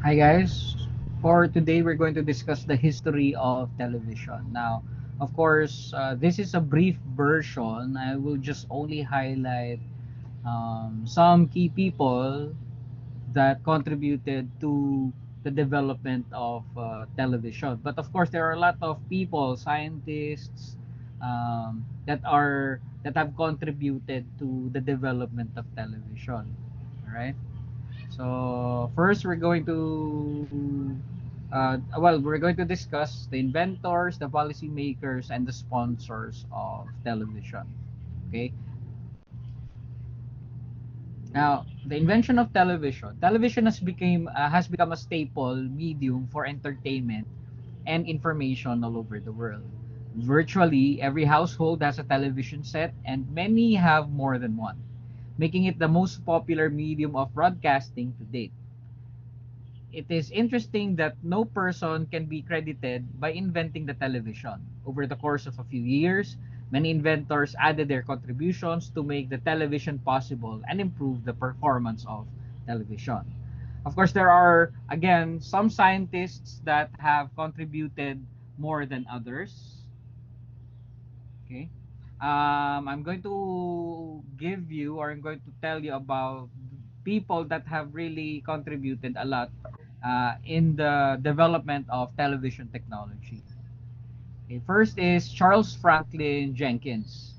Hi guys. For today, we're going to discuss the history of television. Now, of course, this is a brief version. I will just only highlight some key people that contributed to the development of television. But of course, there are a lot of people, scientists, that have contributed to the development of television. All right. So first, we're going to discuss the inventors, the policymakers, and the sponsors of television. Okay. Now, the invention of television. Television has become a staple medium for entertainment and information all over the world. Virtually every household has a television set, and many have more than one, making it the most popular medium of broadcasting to date. It is interesting that no person can be credited by inventing the television. Over the course of a few years, many inventors added their contributions to make the television possible and improve the performance of television. Of course, there are, again, some scientists that have contributed more than others. Okay. I'm going to give you, or I'm going to tell you about people that have really contributed a lot in the development of television technology. Okay, first is Charles Franklin Jenkins.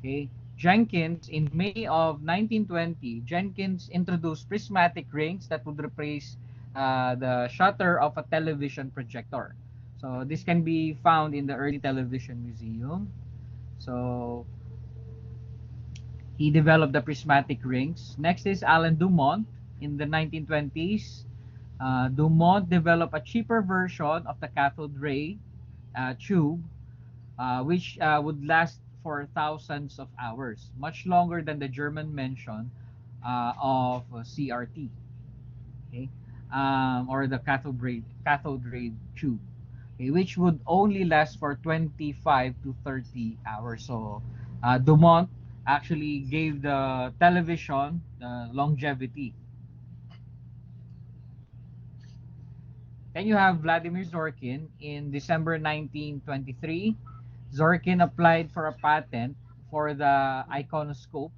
Okay, Jenkins in May of 1920, Jenkins introduced prismatic rings that would replace the shutter of a television projector. So this can be found in the early television museum. So he developed the prismatic rings. Next is Alan Dumont in the 1920s. Dumont developed a cheaper version of the cathode ray tube, which would last for thousands of hours, much longer than the German mention of CRT, okay, or the cathode ray tube, okay, which would only last for 25 to 30 hours. So Dumont actually gave the television longevity. Then you have Vladimir Zorkin in December 1923. Zorkin applied for a patent for the iconoscope,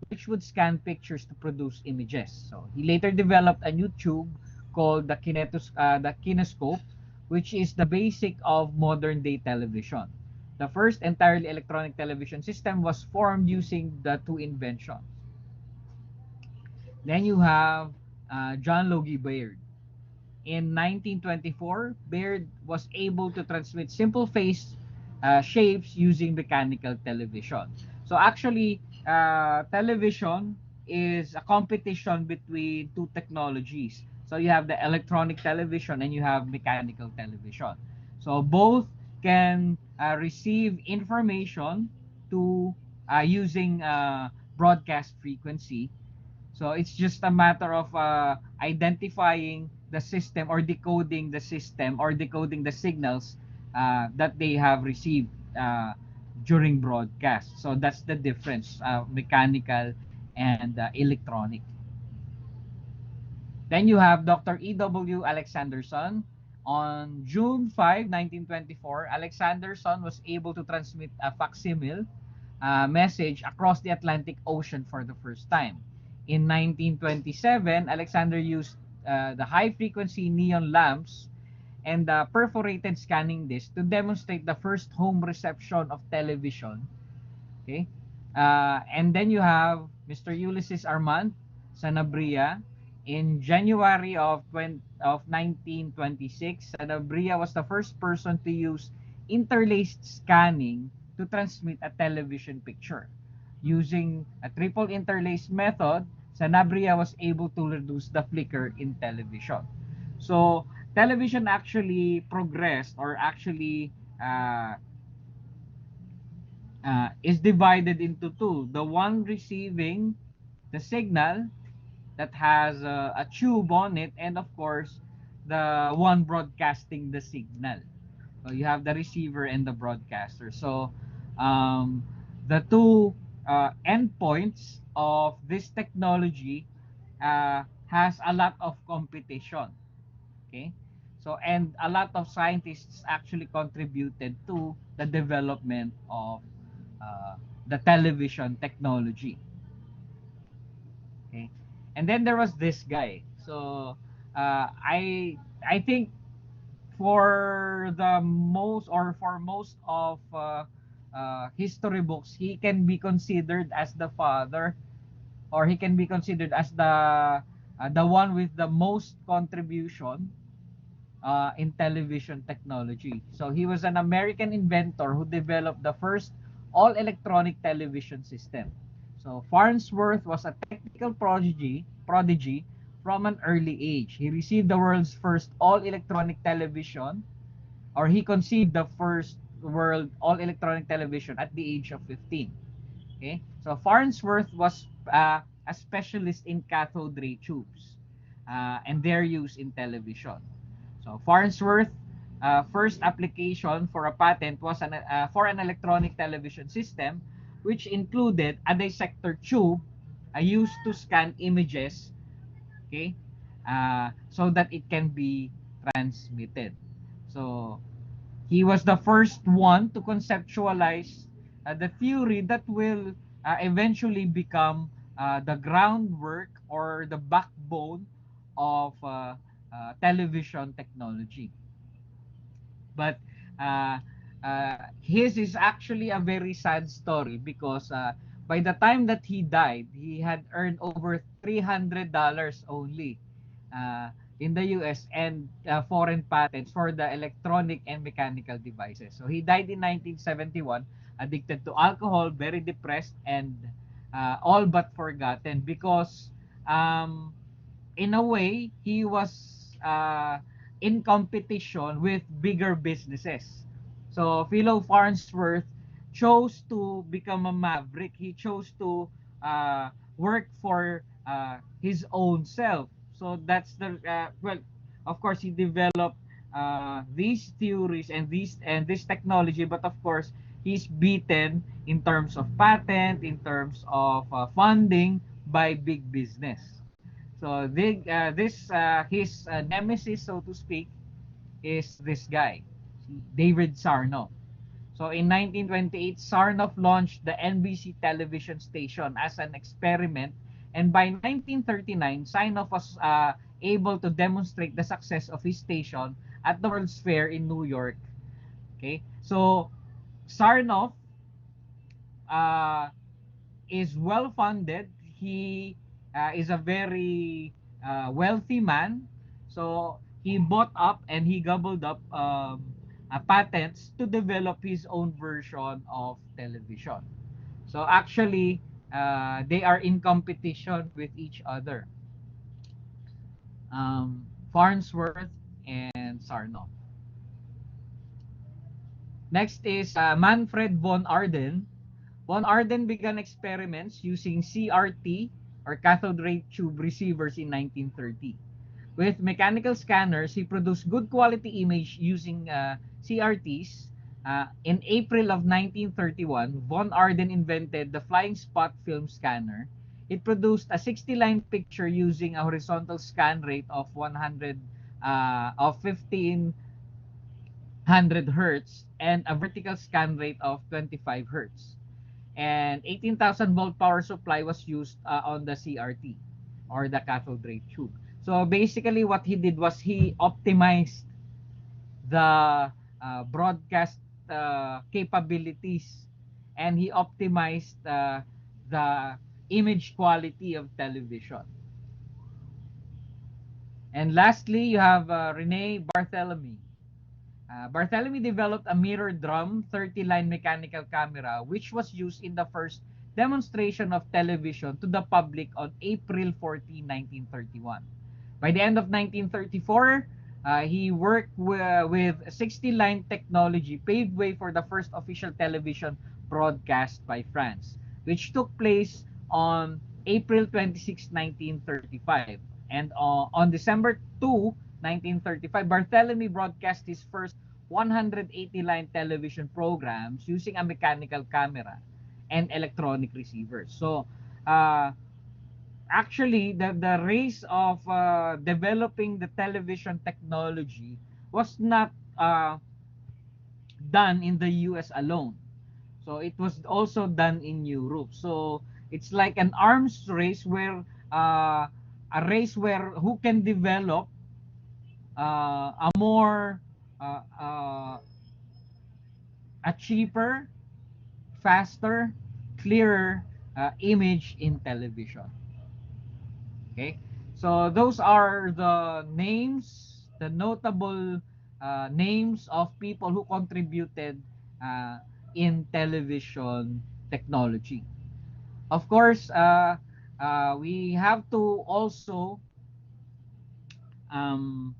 which would scan pictures to produce images. So he later developed a new tube called the kinescope, which is the basic of modern day television. The first entirely electronic television system was formed using the two inventions. Then you have John Logie Baird. In 1924, Baird was able to transmit simple face shapes using mechanical television. So actually, television is a competition between two technologies. So you have the electronic television and you have mechanical television. So both can receive information to using broadcast frequency. So it's just a matter of identifying the system or decoding the system or decoding the signals that they have received during broadcast. So that's the difference, mechanical and electronic. Then you have Dr. E.W. Alexanderson. On June 5, 1924, Alexanderson was able to transmit a facsimile message across the Atlantic Ocean for the first time. In 1927, Alexander used the high-frequency neon lamps and the perforated scanning disc to demonstrate the first home reception of television. Okay, and then you have Mr. Ulysses Armand Sanabria. In January of 1926, Sanabria was the first person to use interlaced scanning to transmit a television picture. Using a triple interlace method, Sanabria was able to reduce the flicker in television. So, television actually progressed, or actually is divided into two. The one receiving the signal that has a tube on it, and of course, the one broadcasting the signal. So you have the receiver and the broadcaster. So um, the two endpoints of this technology has a lot of competition. Okay? So, and a lot of scientists actually contributed to the development of uh, the television technology. Okay? And then there was this guy. So, I think for the most, or for most of history books, he can be considered as the father, or he can be considered as the one with the most contribution in television technology. So he was an American inventor who developed the first all-electronic television system. So Farnsworth was a technical prodigy from an early age. He received the world's first all-electronic television, or he conceived the first world all-electronic television at the age of 15. Okay, so Farnsworth was a specialist in cathode ray tubes and their use in television. So Farnsworth first application for a patent was for an electronic television system, which included a dissector tube used to scan images, okay, so that it can be transmitted. So he was the first one to conceptualize the theory that will eventually become the groundwork or the backbone of television technology. But his is actually a very sad story because by the time that he died, he had earned over $300 only uh, in the US, and foreign patents for the electronic and mechanical devices. So he died in 1971, addicted to alcohol, very depressed, and all but forgotten because um, in a way, he was in competition with bigger businesses. So Philo Farnsworth chose to become a maverick. He chose to work for his own self. So that's the well, of course, he developed these theories and this technology, but of course, he's beaten in terms of patent, in terms of funding by big business. So his nemesis, so to speak, is this guy, David Sarnoff. So in 1928, Sarnoff launched the NBC television station as an experiment, and by 1939, Sarnoff was able to demonstrate the success of his station at the World's Fair in New York. Okay, so Sarnoff uh, is well funded. He is a very wealthy man. So he bought up and he gobbled up patents to develop his own version of television. So actually, they are in competition with each other. Farnsworth and Sarnoff. Next is Manfred von Arden. Von Arden began experiments using CRT, or cathode ray tube receivers, in 1930. With mechanical scanners, he produced good quality image using CRTs. In April of 1931, von Arden invented the flying spot film scanner. It produced a 60-line picture using a horizontal scan rate of 1500 hertz and a vertical scan rate of 25 hertz. And 18,000 volt power supply was used on the CRT, or the cathode ray tube. So basically what he did was he optimized the broadcast capabilities, and he optimized the image quality of television. And lastly, you have Rene Barthélemy. Barthélemy developed a mirror drum 30-line mechanical camera, which was used in the first demonstration of television to the public on April 14, 1931. By the end of 1934, he worked with 60-line technology, paved way for the first official television broadcast by France, which took place on April 26, 1935. And on December 2, 1935, Barthélemy broadcast his first 180-line television programs using a mechanical camera and electronic receivers. So, actually the race of developing the television technology was not done in the US alone. So it was also done in Europe. So it's like an arms race where a race where who can develop a more uh, uh, a cheaper, faster, clearer image in television. Okay, so those are the names, the notable names of people who contributed uh, in television technology. Of course, we have to also um,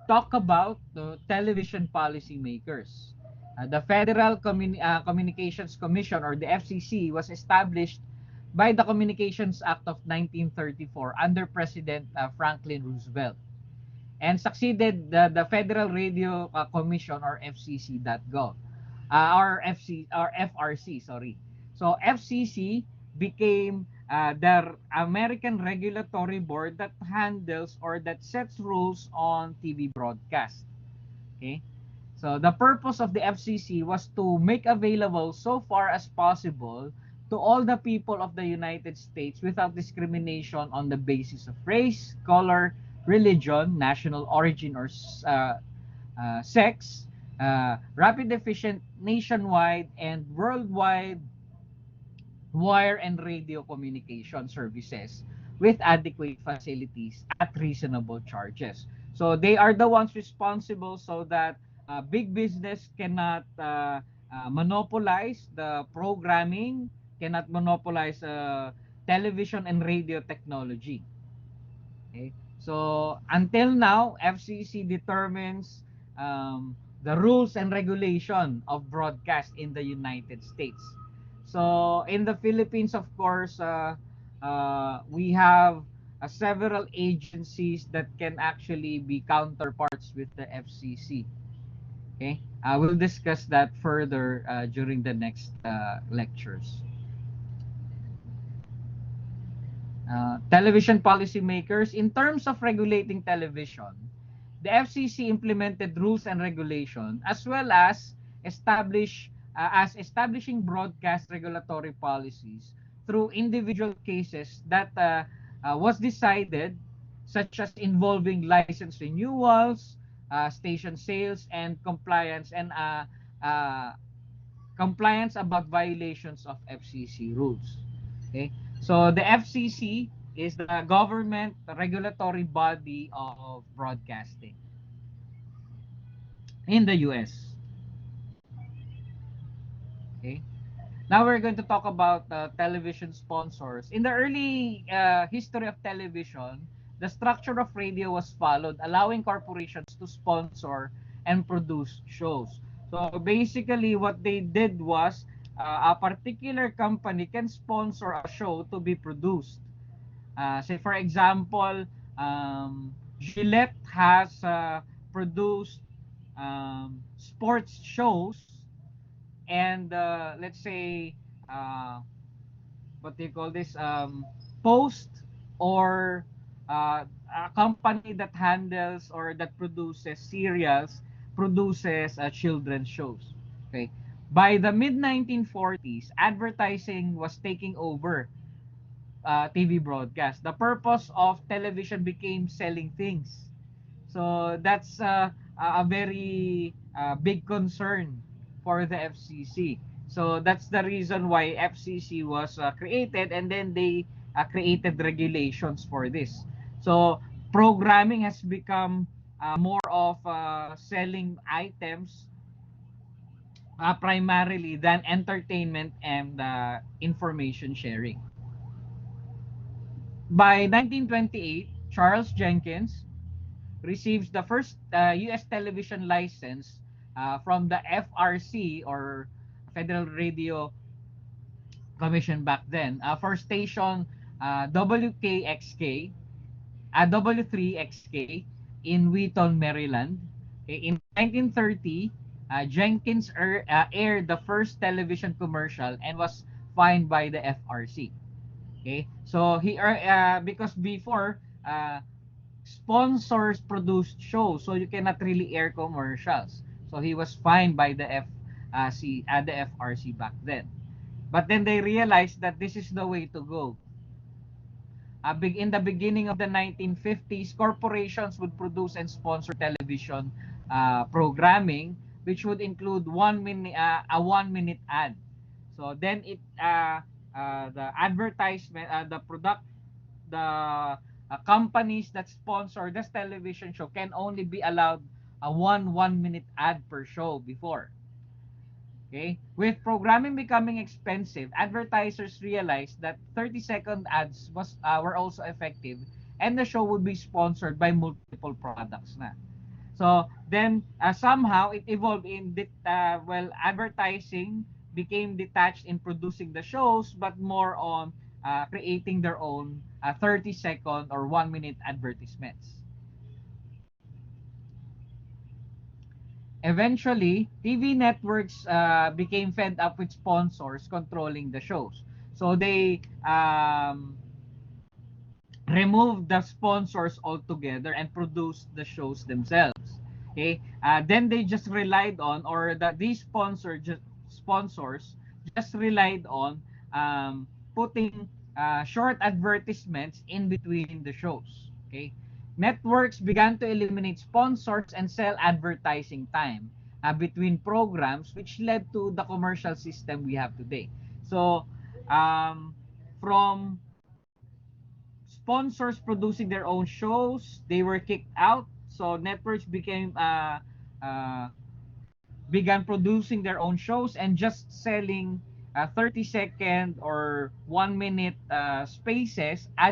talk about the television policy makers. The Federal Communications Commission, or the FCC, was established by the Communications Act of 1934 under President Franklin Roosevelt, and succeeded the Federal Radio Commission, or FCC.gov, or FRC, sorry. So FCC became the American regulatory board that handles or that sets rules on TV broadcast. Okay? So the purpose of the FCC was to make available so far as possible to all the people of the United States without discrimination on the basis of race, color, religion, national origin, or sex, rapid efficient nationwide and worldwide wire and radio communication services with adequate facilities at reasonable charges. So they are the ones responsible so that big business cannot monopolize the programming, cannot monopolize television and radio technology. Okay? So until now, FCC determines the rules and regulation of broadcast in the United States. So in the Philippines, of course, we have several agencies that can actually be counterparts with the FCC. Okay, we'll discuss that further during the next lectures. Television policymakers, in terms of regulating television, the FCC implemented rules and regulation as well as establishing broadcast regulatory policies through individual cases that was decided, such as involving license renewals, station sales, and compliance about violations of FCC rules. Okay, so the FCC is the government regulatory body of broadcasting in the US. Okay, now we're going to talk about television sponsors. In the early history of television, the structure of radio was followed, allowing corporations to sponsor and produce shows. So basically, what they did was a particular company can sponsor a show to be produced. Say for example, Gillette has produced sports shows, and let's say uh, what do you call this, Post, or a company that handles or that produces serials, produces children's shows. Okay, by the mid 1940s, advertising was taking over TV broadcast. The purpose of television became selling things. So that's a very big concern for the FCC. So that's the reason why FCC was created, and then they created regulations for this. So programming has become more of selling items primarily than entertainment and information sharing. By 1928, Charles Jenkins receives the first US television license from the FRC, or Federal Radio Commission back then, for station WKXK, W3XK in Wheaton, Maryland. In 1930, Jenkins aired the first television commercial and was fined by the FRC. Okay, so because before, sponsors produced shows, so you cannot really air commercials. So he was fined by the FRC back then. But then they realized that this is the way to go. In the beginning of the 1950s, corporations would produce and sponsor television programming, which would include a 1 minute ad. So then the advertisement, the companies that sponsor this television show can only be allowed a 1 minute ad per show before. Okay? With programming becoming expensive, advertisers realized that 30-second ads were also effective, and the show would be sponsored by multiple products na. So then somehow it evolved advertising became detached in producing the shows, but more on creating their own 30-second or 1 minute advertisements. Eventually, TV networks became fed up with sponsors controlling the shows. So they removed the sponsors altogether and produced the shows themselves. Okay, then they just relied on, or these sponsors just relied on putting short advertisements in between the shows. Okay, networks began to eliminate sponsors and sell advertising time between programs, which led to the commercial system we have today. So from sponsors producing their own shows, they were kicked out. So networks uh, began producing their own shows and just selling 30-second or 1 minute ad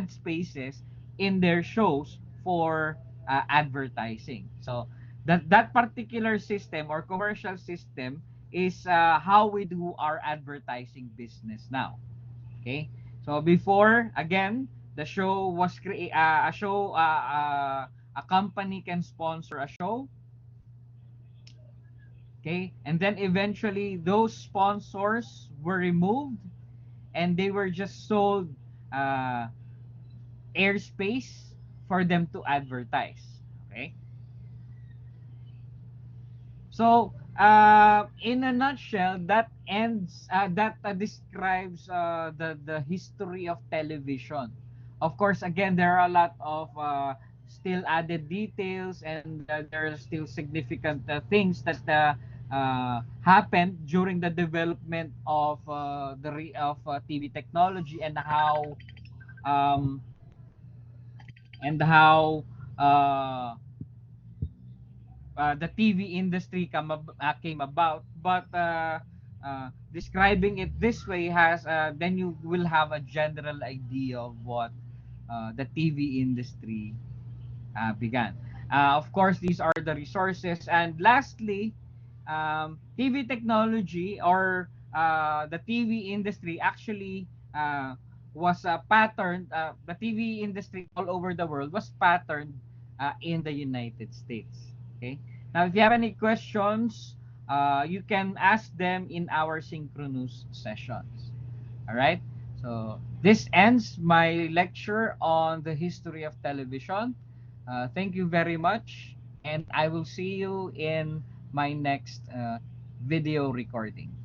spaces in their shows for advertising. So that particular system or commercial system is how we do our advertising business now. Okay? So before, again, the show was a show a company can sponsor a show, okay? And then eventually those sponsors were removed and they were just sold uh airspace for them to advertise, okay? So, in a nutshell, that describes the history of television. Of course, again, there are a lot of still added details, and there are still significant things that happened during the development of TV technology, um, and how uh, the TV industry came about. But describing it this way has then you will have a general idea of what the TV industry began. Of course, these are the resources. And lastly, TV technology, or the TV industry actually was a pattern. The TV industry all over the world was patterned in the United States. Okay. Now, if you have any questions, you can ask them in our synchronous sessions. All right. So this ends my lecture on the history of television. Thank you very much, and I will see you in my next video recording.